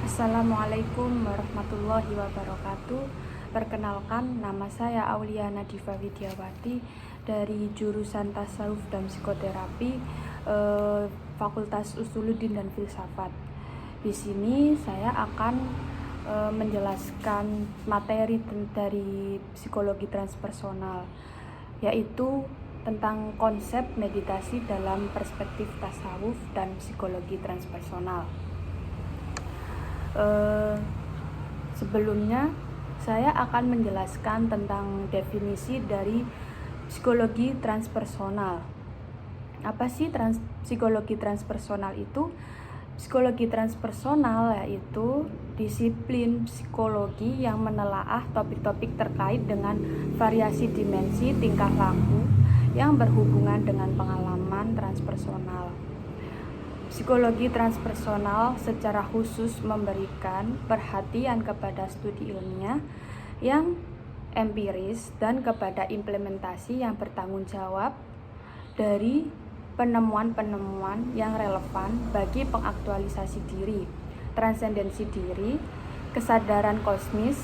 Assalamualaikum warahmatullahi wabarakatuh. Perkenalkan, nama saya Auliana Diva Widiawati dari jurusan Tasawuf dan Psikoterapi, Fakultas Usuluddin dan Filsafat. Di sini saya akan menjelaskan materi dari psikologi transpersonal, yaitu tentang konsep meditasi dalam perspektif tasawuf dan psikologi transpersonal. Sebelumnya saya akan menjelaskan tentang definisi dari psikologi transpersonal. Apa sih psikologi transpersonal itu? Psikologi transpersonal yaitu disiplin psikologi yang menelaah topik-topik terkait dengan variasi dimensi tingkah laku yang berhubungan dengan pengalaman transpersonal. Psikologi transpersonal secara khusus memberikan perhatian kepada studi ilmiah yang empiris dan kepada implementasi yang bertanggung jawab dari penemuan-penemuan yang relevan bagi pengaktualisasi diri, transendensi diri, kesadaran kosmis,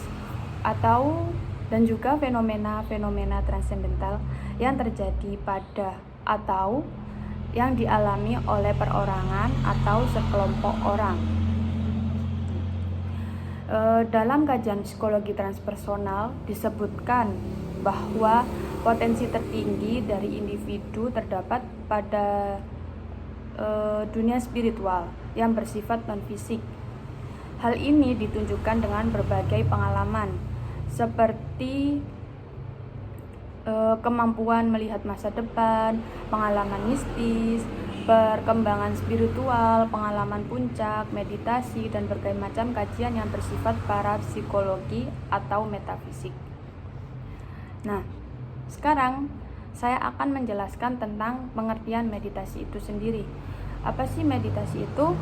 dan juga fenomena-fenomena transendental yang terjadi pada atau yang dialami oleh perorangan atau sekelompok orang. Dalam kajian psikologi transpersonal disebutkan bahwa potensi tertinggi dari individu terdapat pada dunia spiritual yang bersifat non-fisik. Hal ini ditunjukkan dengan berbagai pengalaman seperti kemampuan melihat masa depan, pengalaman mistis, perkembangan spiritual, pengalaman puncak, meditasi, dan berbagai macam kajian yang bersifat parapsikologi atau metafisik. Nah, sekarang saya akan menjelaskan tentang pengertian meditasi itu sendiri. Apa sih meditasi itu?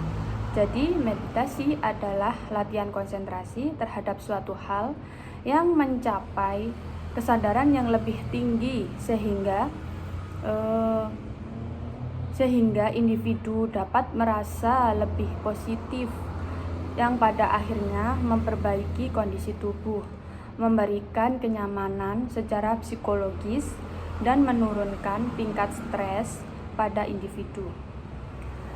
Jadi, meditasi adalah latihan konsentrasi terhadap suatu hal yang mencapai kesadaran yang lebih tinggi sehingga individu dapat merasa lebih positif, yang pada akhirnya memperbaiki kondisi tubuh, memberikan kenyamanan secara psikologis, dan menurunkan tingkat stres pada individu.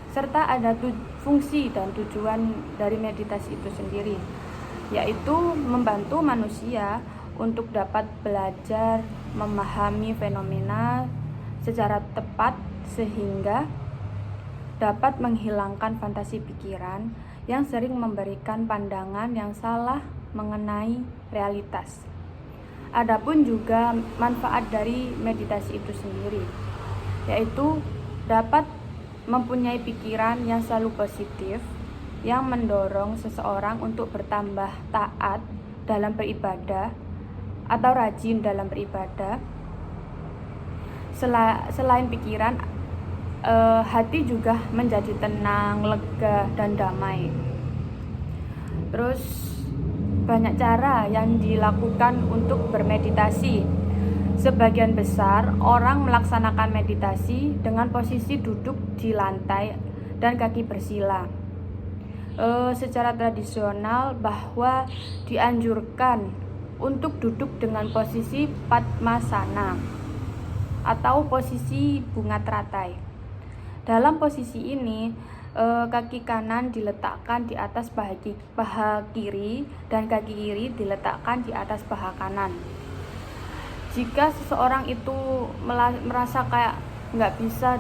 Serta ada fungsi dan tujuan dari meditasi itu sendiri, yaitu membantu manusia untuk dapat belajar memahami fenomena secara tepat sehingga dapat menghilangkan fantasi pikiran yang sering memberikan pandangan yang salah mengenai realitas. Adapun juga manfaat dari meditasi itu sendiri, yaitu dapat mempunyai pikiran yang selalu positif yang mendorong seseorang untuk bertambah taat dalam beribadah atau rajin dalam beribadah. Selain pikiran, hati juga menjadi tenang, lega, dan damai. Terus banyak cara yang dilakukan untuk bermeditasi. Sebagian besar orang melaksanakan meditasi dengan posisi duduk di lantai dan kaki bersila. Secara tradisional bahwa dianjurkan untuk duduk dengan posisi Padmasana atau posisi bunga teratai. Dalam posisi ini, kaki kanan diletakkan di atas paha kiri dan kaki kiri diletakkan di atas paha kanan. Jika seseorang itu merasa kayak nggak bisa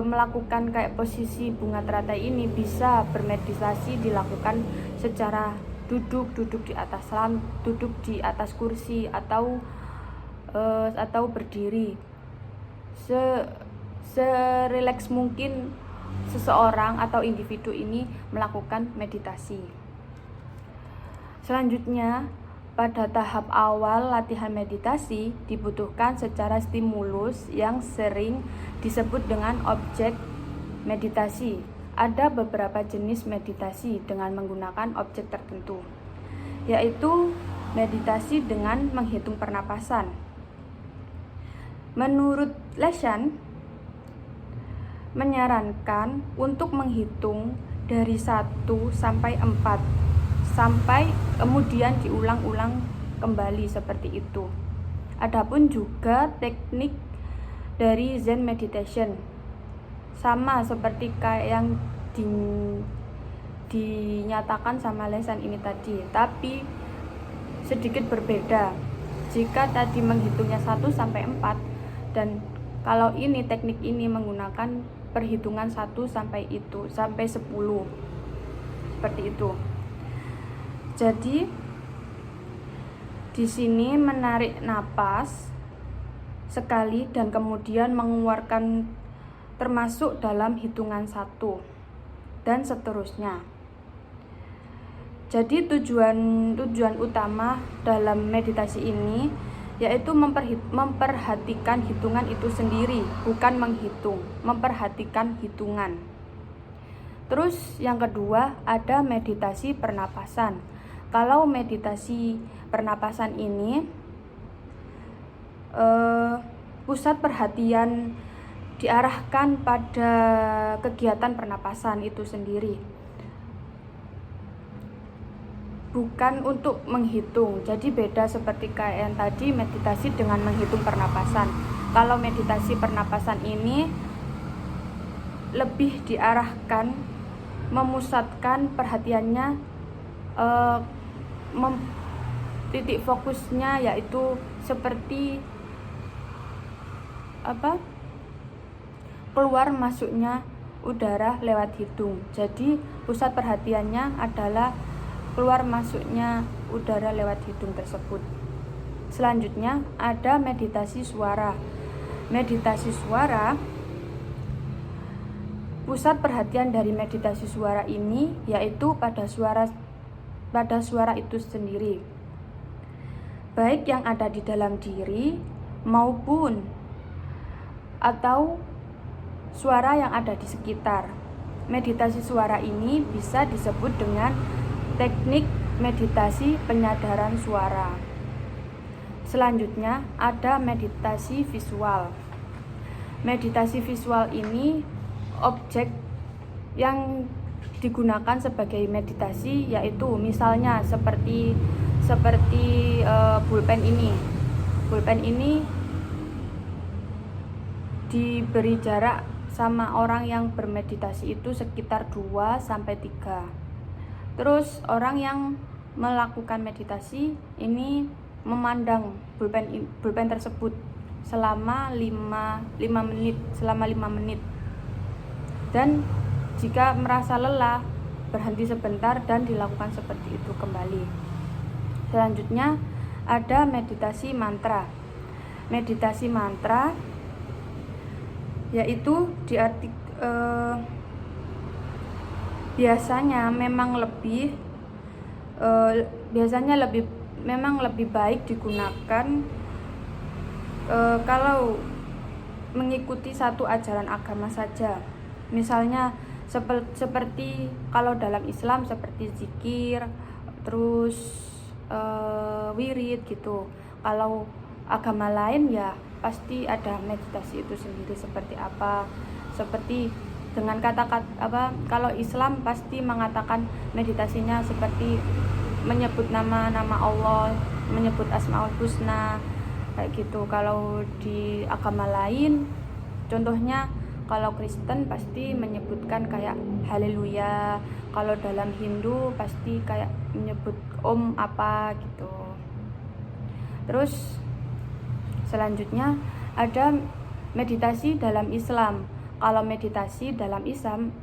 melakukan kayak posisi bunga teratai ini, bisa bermeditasi dilakukan secara duduk di atas kursi atau berdiri. Serileks mungkin seseorang atau individu ini melakukan meditasi. Selanjutnya, pada tahap awal latihan meditasi dibutuhkan secara stimulus yang sering disebut dengan objek meditasi. Ada beberapa jenis meditasi dengan menggunakan objek tertentu, yaitu meditasi dengan menghitung pernapasan. Menurut Leshan, menyarankan untuk menghitung dari 1 sampai 4 sampai kemudian diulang-ulang kembali seperti itu. Adapun juga teknik dari Zen meditation sama seperti kayak yang dinyatakan sama lesan ini tadi, tapi sedikit berbeda. Jika tadi menghitungnya 1 sampai 4 dan kalau ini teknik ini menggunakan perhitungan 1 sampai 10 seperti itu. Jadi di sini menarik napas sekali dan kemudian mengeluarkan termasuk dalam hitungan 1 dan seterusnya. Jadi tujuan utama dalam meditasi ini yaitu memperhatikan hitungan itu sendiri, bukan menghitung, memperhatikan hitungan. Terus yang kedua ada meditasi pernapasan. Kalau meditasi pernapasan ini pusat perhatian diarahkan pada kegiatan pernapasan itu sendiri, bukan untuk menghitung. Jadi beda seperti kayak yang tadi meditasi dengan menghitung pernapasan. Kalau meditasi pernapasan ini lebih diarahkan, memusatkan perhatiannya, titik fokusnya yaitu seperti keluar masuknya udara lewat hidung. Jadi pusat perhatiannya adalah keluar masuknya udara lewat hidung tersebut. Selanjutnya ada meditasi suara. Meditasi suara, pusat perhatian dari meditasi suara ini yaitu pada suara itu sendiri, baik yang ada di dalam diri maupun atau suara yang ada di sekitar. Meditasi suara ini bisa disebut dengan teknik meditasi penyadaran suara. Selanjutnya ada meditasi visual. Meditasi visual ini objek yang digunakan sebagai meditasi yaitu misalnya seperti pulpen ini. Pulpen ini diberi jarak sama orang yang bermeditasi itu sekitar 2 sampai 3. Terus orang yang melakukan meditasi ini memandang pulpen tersebut selama 5 menit. Dan jika merasa lelah, berhenti sebentar dan dilakukan seperti itu kembali. Selanjutnya ada meditasi mantra. Meditasi mantra yaitu biasanya memang lebih baik digunakan kalau mengikuti satu ajaran agama saja. Misalnya seperti kalau dalam Islam seperti zikir, terus wirid gitu. Kalau agama lain ya pasti ada meditasi itu sendiri seperti apa. Seperti dengan kata-kata kalau Islam pasti mengatakan meditasinya seperti menyebut nama-nama Allah, menyebut Asmaul Husna kayak gitu. Kalau di agama lain contohnya kalau Kristen pasti menyebutkan kayak haleluya. Kalau dalam Hindu pasti kayak menyebut om apa gitu. Terus selanjutnya ada meditasi dalam Islam. Kalau meditasi dalam Islam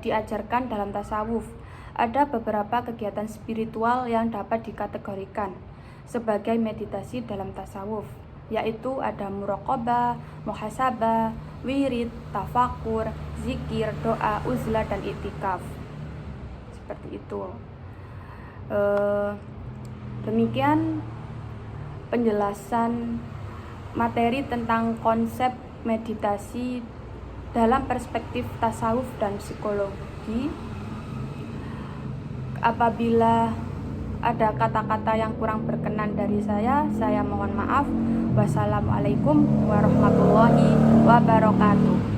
diajarkan dalam tasawuf. Ada beberapa kegiatan spiritual yang dapat dikategorikan sebagai meditasi dalam tasawuf, yaitu ada muraqabah, muhasabah, wirid, tafakur, zikir, doa, uzlah, dan iktikaf. Seperti itu. Demikian penjelasan materi tentang konsep meditasi dalam perspektif tasawuf dan psikologi. Apabila ada kata-kata yang kurang berkenan dari saya mohon maaf. Wassalamualaikum warahmatullahi wabarakatuh.